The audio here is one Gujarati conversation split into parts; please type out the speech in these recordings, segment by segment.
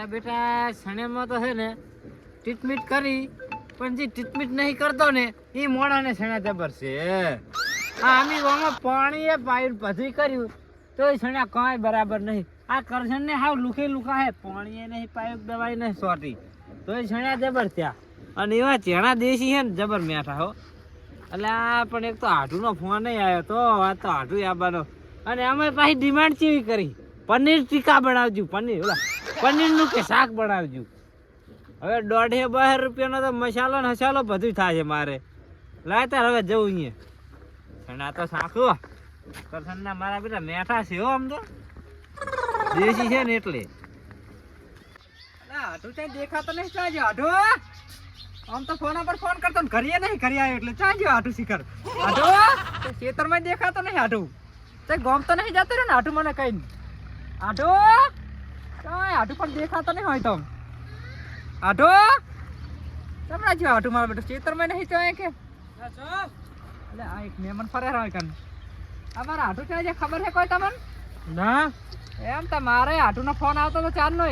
મારા બેટા સણેમાં તો છે ને ટ્રીટમેન્ટ કરી, પણ જે ટ્રીટમેન્ટ નહીં કરતો ને એ મોડાને સણા જબર છે. હા અમે આમાં પાણી એ પાયું પછી કર્યું તો એ સણ્યા કાંઈ બરાબર નહીં. આ કરશન ને હાવ લુખે લુખા હે, પાણી એ નહીં પાયું, દવાઈ નહીં સોટી તો એ સણ્યા જબર ત્યાં. અને એવા ચેણા દેશી છે ને જબર મેઠા હો. એટલે આ પણ એક તો હાટુનો ફોન નહીં આવ્યો તો આ તો હાટું આવવાનો. અને અમે પાછી ડિમાન્ડ કેવી કરી, પનીર ટીકા બનાવજો, પનીરનું કે શાક બનાવજો. હવે 150-200 રૂપિયાનો તો મસાલો ને હસાલો બધું થાય છે મારે. લાય તાર હવે જવું અહીંયા. અને આ તો શાકું કરશનના મારા બેટા મેઠા છે હો, આમ તો દેશી છે ને એટલે. હાટું ત્યાં દેખાતો નહીં, ચાજો હાટું. આમ તો ફોન પર ફોન કરતો ને કરીએ નહીં, કરી આવ્યો એટલે ચાજો હાટું શિખર. હાટું ખેતરમાં દેખાતો નહીં, હાટું તે ગોમ તો નહીં જતો ને હાટું મને કઈ. હાટું કાંઈ હાટું પણ દેખાતો નહીં હોય તો. હાટું ચમડા જો હાટું મારો બેટો ખેતરમાં નહીં તો કે એટલે આ એક મહેમાન ફરે હોય કન. અમારા હાટું ચાજે ખબર છે કોઈ તમને? ના એમ તો મારે હાટુનો ફોન આવતો તો ચાર નો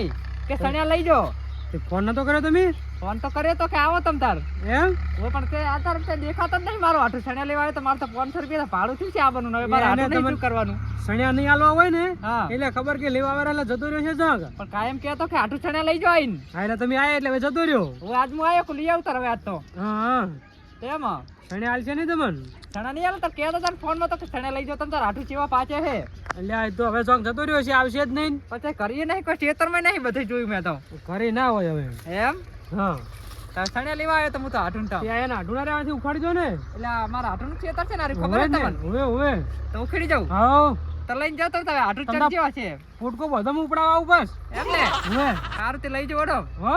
કે સણ્યા લઈ જો. ફોન નતો કર્યો તમે? ફોન તો કર્યો તો કે આવો તમ તાર એમ હું પણ કે આ તાર દેખાતો જ નહીં મારો હાટું. સણ્યા લેવા આવે તો મારે તો 500 રૂપિયા ભાડું થયું છે આવવાનું. હવે મારે હાટું નહીં કરવાનું. સણ્યા નહીં આલવા હોય ને એટલે ખબર કે લેવા વાળા જતો રહ્યો છે જાગ. પણ કાયમ કહેતો કે હાટું સણ્યા લઈ જો આઈને. હા એટલે તમે આયા એટલે હવે જતો રહ્યો. હું આજ હું આવ્યો લઈ આવતા હવે આજ તો. હા તેમ સણ્યા હાલ છે ને તમને? સણા નહીં આલે તો કહેતો તાર ફોન માં તો કે સણ્યા લઈ જો તમ તાર હાટું ચેવા પાછે છે. એટલે આ તો હવે ચોક જતો રહ્યો છે, આવશે જ નહીં. પછી કરીએ નહીં કોઈ ખેતરમાં નહીં, બધું જોયું મેં તો. કરી ના હોય હવે એમ. હા સણ્યા લેવા આવ્યો તો હું તો હાટું તો ત્યાં એને હાટું ના રહેવાથી ઉખાડી દો ને. એટલે અમારા હાટું ખેતર છે ને ખબર છે તમને? હવે તો ઉખડી જાઉં. હા તો લઈને જાવ તો હાટું ચડ જેવા છે. ફૂટકો બધો ઉપડાવા આવું બસ એમ ને. હવે સારું તે લઈ જાવ ઓડો. હો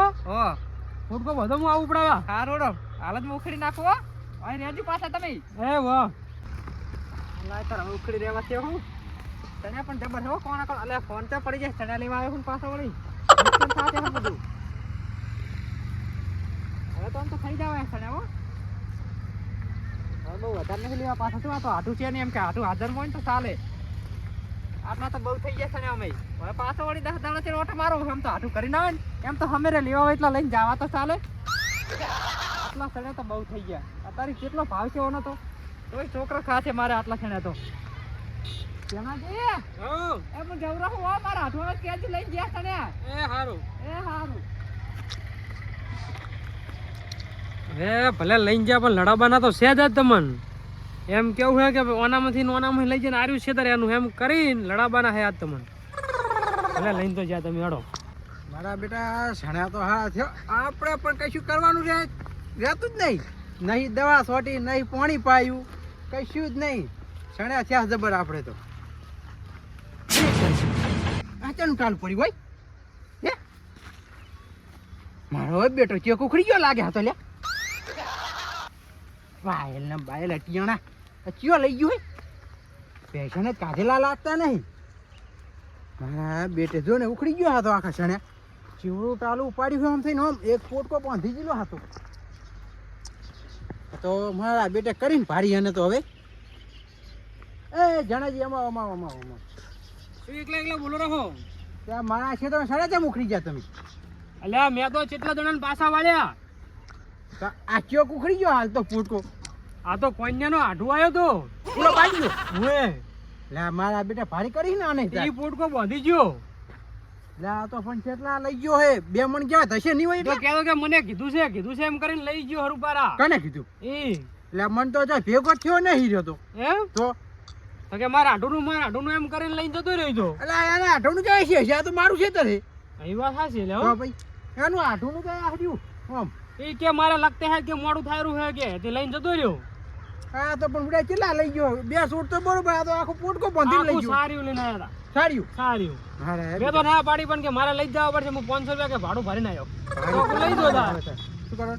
ફૂટકો બધો હું આવું ઉપડાવા. સારું ઓડો હાલ જ હું ઉખડી નાખું. અહીં રેજી પાછા તમે. એ વાહ લાય તાર હવે ઉખડી રહેવા છે હું. તને પણ જબર હો કોણ કોણ. અલે ફોન તો પડી જાય તને લેવા આવ્યો હું પાછો વળી. સાથે હે બધું હવે તો આમ તો થઈ જાવ તને હો. હવે બહુ વધારે નહીં લેવા પાછા. શું આ તો હાટું છે ને એમ કે હાટું હાજર હોય ને તો ચાલે. આટલા તો બહુ થઈ ગયા છે ને અમે. હવે પાછો વળી 10 દાણા છે ઓટો મારો. એમ તો હાટું કરી ના હોય ને એમ તો અમે રે લેવા હોય એટલા લઈને જવા તો ચાલે. આટલા સણે તો બહુ થઈ ગયા. અત્યારે કેટલો ભાવ છે ઓનો તો તોય છોકરો ખા છે મારે આટલા સણે તો. ભલે લઈને ગયા પણ લડાબાના તો છે જ તમને. એમ કેવું હે કે ઓનામાંથી ઓનામાં લઈ જઈને આર્યું છે તારે એનું એમ કરીને લડાબાના હે આજ તમને. ભલે લઈને તો જ્યાં તમે હડો. મારા બેટા સણ્યા તો હા થયો. આપણે પણ કશું કરવાનું રહેતું જ નહીં. નહીં દવા છોટી, નહીં પાણી પાયું, કશું જ નહીં. સણ્યા થયા જબર આપણે તો. ચાનું ચાલુ પડી હોય હે મારો બેટો ચેક ઉખડી ગયો લાગે. હા તો લે વાયલ ને બાયલ અટિયાણા ચિયો લઈ ગયો હોય. પૈસા ને કાઢેલા લાગતા નહીં. મારા બેટે જો ને ઉખડી ગયો હતો આખા સણ્યા. ચીવડું ટાલું ઉપાડ્યું આમ થઈને આમ એક પોટકો બાંધી ગયેલો હતો. તો મારા બેટે કરીને ભારી અને તો હવે એ જણાજી અમાવ અમાવ અમાવ અમાવ એકલા એકલા બોલો રહો. ત્યાં મારા છે તમે સાડા ચા ઉખડી ગયા તમે? અલ્યા મેં તો કેટલા જણાને પાછા વાળ્યા. આ ચોક ઉખડી ગયો હાલ તો ફૂટકો. આ તો કોન્યાનો આઢું આવ્યો તો પૂરો પાડી ગયો. હવે લે મારા બેટા ભારી કરી ને આને ઈ ફૂટકો બાંધી ગયો. લે આ તો પણ કેટલા લઈ ગયો હે? 2 મણ ક્યાં થશે નહીં હોય? તો કહેતો કે મને કીધું છે એમ કરીને લઈ ગયો હરુપારા. કને કીધું? લે મન તો જો ભેગો થયો નહીં રહ્યો તો. એમ તો કે મારા આઢુનું એમ કરીને લઈને જતો રહ્યો તો. એટલે આને આઢુનું જાય છે આ તો મારું ખેતર છે. એ વાત સાચી લે હો ભાઈ. એનું આઢુનું કઈ આડ્યું આમ એ કે મારે લગતે હે કે મોડું થાયરું હે કે તે લઈને જતો રહ્યો. હા તો પણ ઉડા કેટલા લઈ ગયો? 2 સૂટ તો બરોબર. આ તો આખો પોટકો બાંધી લઈ ગયો. સારીયું લઈને આયા. સારીયું મેં તો ના પાડી પણ કે મારે લઈ જવા પડશે. હું 500 રૂપિયા કે ભાડું ભરીને આવ્યો. તો લઈ દો તાર શું કરો?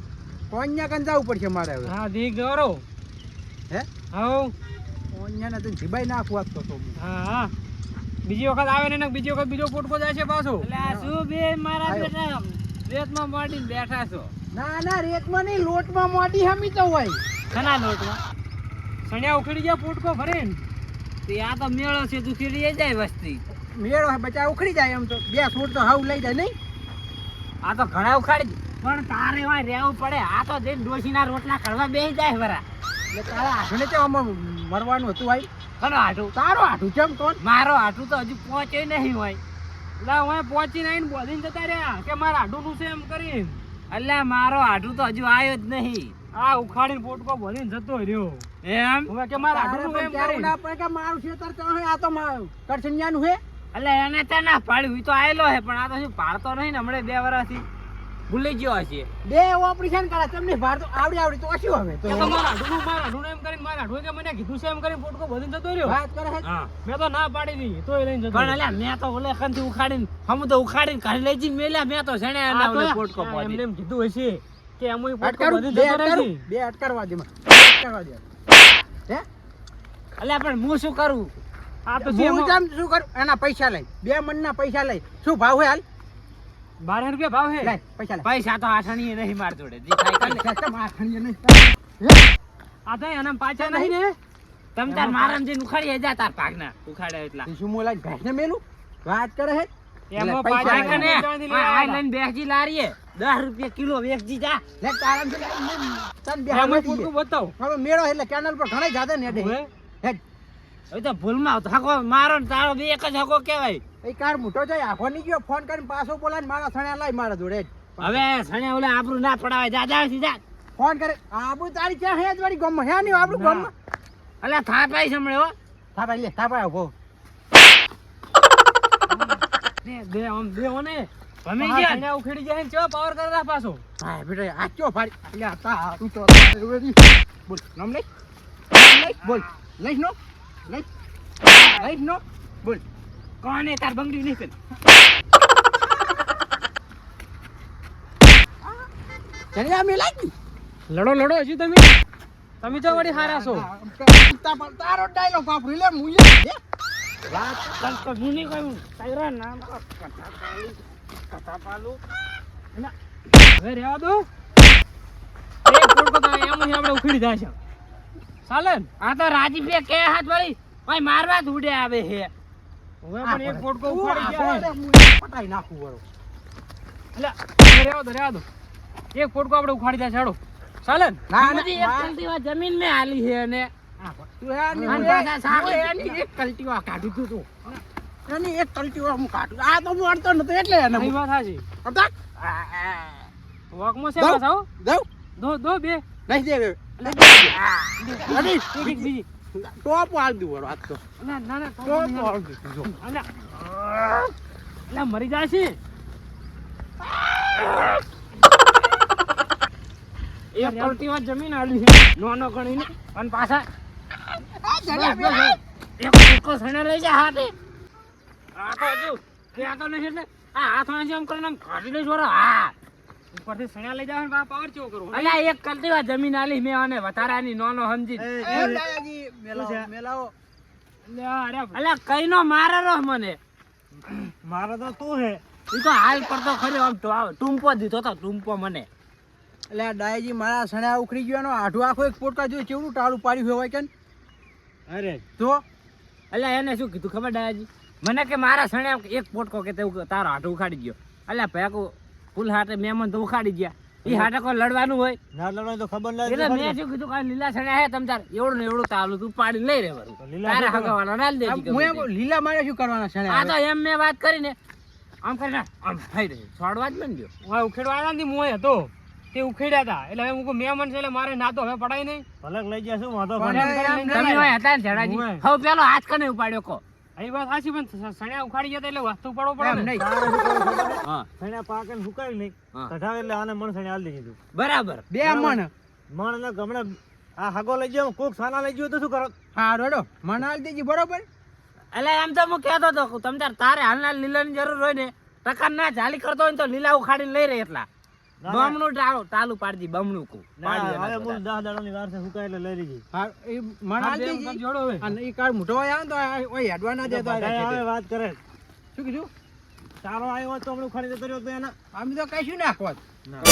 કોન્યા કન જવું પડશે મારે હવે. હા દી ગરો હે હા કોન્યાને તો જીબાઈ નાખવા તો તો. હા બીજી વખત આવે ને બીજી વખત બીજો પોટકો જાય છે પાછો. એટલે આ શું બે મારા બેટા રેતમાં મોડીને બેઠા છો? ના ના રેતમાં નહીં લોટમાં મોડી હમી તો હોય. ઘણા લોટમાં સણ્યા ઉખડી ગયા પોટકો ભરીને. તે આ તો મેળો છે તું ખીડી જાય વસ્તી. મેળો બચા ઉખડી જાય એમ તો 2 ફૂટ તો હાવ લઈ જાય નહીં. આ તો ઘણા ઉખાડી પણ તારે વાય રહેવું પડે. આ તો જે ડોશીના રોટલા કરવા બેસી જાય વરા. એટલે તારા હાથને છે આમાં મરવાનું હતું ભાઈ. કનો હાટું? તારો હાથું કેમ કોણ? મારો હાટું તો હજુ પહોંચ્યો નહીં હોય. એટલે હું પહોંચીને આવીને બોલીને જતા રહ્યા કે મારા હાડું છે એમ કરીને. અલ્યા મારો હાટું તો હજુ આવ્યો જ નહીં. આ ઉખાડીને પોટકો બોલીને જતો રહ્યો. એમ હવે કે મારા તારે હાડું પણ એમ કહેવું કરીને. ના પડે કે મારું ખેતર તો હે, આ તો કરસનિયાનું હે. અલ્યા એને તો ના પાડ્યું. ઈ તો આયેલો હે પણ આ તો શું પાડતો નહીં ને હમણાં 2 વર્ષથી ભૂલી ગયો હશે. બે ઓપરેશન કરે તમને ભાર તો આવડી તો ઓછું હવે તો એ તો મારા હાડું એમ કરીને મારા હાડું કે મને કીધું છે એમ કરીને પોટકો બોલીને જતો રહ્યો. વાત કરે છે. હા મેં તો ના પાડી દીધી તોય લઈને જતો પણ રહ્યો. અલ્યા મેં તો ઓલે ખનથી ઉખાડીને હમ તો ઉખાડીને ઘરે લઈ જઈને મેલ્યા. મેં તો છેને આ એના તો ઓલે પોટકો એમને પાડી. એમ કીધું હશે કે એમ પોટકો અટકારું, બોલીને બે જતો અટકારું, રહેશે. બે અટકારવા દે મને. અટકારવા દે. હે? અલ્યા પણ હું શું કરું? આ તો હું છે કેમ શું કરું? એના પૈસા લઈ, 2 મણના પૈસા લઈ. શું ભાવ હે હાલ? 12 રૂપિયા ભાવ હે. લઈ પૈસા લઈ. પૈસા તો આઠણીએ નહીં માર જોડે. જે થાય કરી લે. કેમ આ ખંડિયા નહીં? હે? આ તો એના પાછા નહીં ને. તમ તાર મારામ જઈને ઉખાડી જા તાર પાકના ઉખાડે એટલા. તે શું મોલા ભેંસને મેલું? વાત કરે છે. એમાં પૈસા પાછા લઈ. કને ત્યાંથી લઈ આ આવ્યા. લઈને બેસજી લારીએ 10 રૂપિયા કિલો વેચજી જા. લે તારામથી લઈને તને બે એમાં હાથ પોટકો દઈએ. બતાવો. હવે મેળો એટલે કેનલ પર ઘણા જાદે ને હવે હે હવે તો ભૂલમાં હકો મારો ને તારો બે એક જ હકો કહેવાય. એ કાર મોટો જાય આખો ની ગયો ફોન કરીને પાછો બોલાય ને મારા સણ્યા લાય મારા જોડે જ. હવે સણે ઓલે આબરૂ ના પડાવે જા જા સીધા. ફોન કરે આબુ તારી ક્યાં હે જ વાળી ગામમાં હે નહીં આપણું ગામમાં અલ્યા થાપાઈ સમળે હો. થાપાઈ લે થાપાઈ આવો દે આમ દેવો ને. ભમી આ ગયા સણ્યા ઉખેડી જાય ને ચેવા પાવર કરતા પાછો. હા બેટા આ ક્યો ફાડી એટલે આ તા તું તો બોલ નામ લઈ બોલ લઈશ નો લઈશ નો બોલ કોને તાર બંગડી નીકળ. ચલે આ મે લાગી લડો હજી તમે તો વળી હારા છો. તારો ડાયલોગ વાપરી લે મુયે હે વાત તલ તો મુની કહ્યું તારા નામ કથા પાલું. હવે રહેવા દો. એક પોટકો તો એમ જ આપણે ઉખેડી જાય છે. ચાલે ને? આ તો રાજીપે કે હાથ વળી ભાઈ મારવા જ ઉડે આવે હે. હવે પણ એક પોટકો ઉખાડી ગયા છે. પટાઈ નાખું વરો એટલે હવે રહેવા દો. એક પોટકો આપણે ઉખાડી જાય છે. હાલો. ચાલે ને? ના બધી એક કલટીમાં જમીન મેં હાલી છે અને તું હે ની અને પાછા સામે એની એક કલટીમાં કાઢી તું એની એક કલટી હું કાઢું આ તો હું અડતો નતો એટલે એને અહીં વાત સાચી. અડતા વોકમાં છે દઉં? પાછા હો. દઉં દો બે. નહીં દે અરે એક બીજી. ટોપ આલ દઉં વરો આજ તો ના ના ટોપ આલ દઉં જો અલા મરી જાય છે. એક કલટીમાં જમીન હાલી છે નાનો ગણીને અને પાછા એક ટૂંકો સણે લઈ જા હાથે. આ તો હજુ ત્યાં તો નહીં એટલે આ હાથ વાંચી આમ કરીને આમ કાઢી લઈ જોરો. હા ઉપરથી સણ્યા લઈ જાવ ને પાવર ચેવો કરવો. અલ્યા એક કલટીમાં જમીન હાલી મેં અને વધારાની નાનો સમજી. દાદાજી મેલાવો એટલે આ અરે અલ્યા કઈનો મારે રહો મને. મારા તો તું હે. ઈ તો હાલ કરતો ખરી આમ ટૂંપો દીધો તો ટૂંપો મને. એટલે આ ડાયજી મારા સણ્યા ઉખડી ગયો એનો આઢું આખો એક પોટકા જોઈ કેવડું ટાળું પાડ્યું હોય કે અરે જો અલ્યા એને શું કીધું ખબર ડાયાજી મને કે મારા સણે એક પોટકો કે તે તારો હાથ ઉખાડી ગયો. અલ્યા ભેગું ફૂલ હાથે મહેમાન તો ઉખાડી ગયા. ઈ હાથે કોઈ લડવાનું હોય ના લડવાનું તો ખબર એટલે મેં શું કીધું કાંઈ લીલા સણ્યા હે તમ તાર એવડું ને એવડું તાલું તું પાડી લઈ રે વરું. તારે હગાવાના ના લે દેજી હું ગમે એમ લીલા મારે શું કરવાના તે. આ સણ્યા તો એમ મેં વાત કરીને આમ કરીને આમ થઈ રહી છોડવા જ મંડ્યો. હું ઉખેડવા આવ્યા ને મોય હતો તે ઉખેડ્યા હતા એટલે હવે હું મહેમાન છે એટલે મારે ના તો હવે પડાય નહીં. ભલક લઈ ગયા શું વાંધો પણ પણ એમ તમે હોય હતા ને ઝડાજી હોય. હવે પેલો હાથ કને ઉપાડ્યો કો. અહીં વાત સાચી પણ સણ્યા ઉખાડી ગયા હતા એટલે વાસ્તુ પડવો પડે એમ ને. નહીં હા સણ્યા પાકે ને સુકાય નહીં હા. કઢાવે એટલે આને મણ સણ્યા આલી દીધું બરાબર. બે મણ મણ ને ગમણે આ હાગો લઈ ગયો કોક સાના લઈ ગયો તો શું કરો હા રોડો મણ આલ દેજી બરોબર એટલે એમ તો હું કહેતો હતો તમ તારે હાલના લીલાની જરૂર હોય ને ટકા ના ચાલી કરતો હોય ને તો લીલા ઉખાડીને લઈ રહે એટલા ના, બમણું તાલુ પાડજી બમણું કુ પાડી હવે દેના મૂળ બધા. 10 દાડાની વાર છે સુકાય એટલે લઈ લીધી હા એ મણ હા, આલ બે દેજી વખત જોડો હવે. અને એ કાર મોટો હોય આવે ને તો ઓય હેડવા ના દેતો બધાએ હવે વાત કરે શું કીધું તારો આવ્યો હોત તો હમણાં ઉખાડી જતો રહ્યો તો એના અમે તો કહીશું નાખવા ના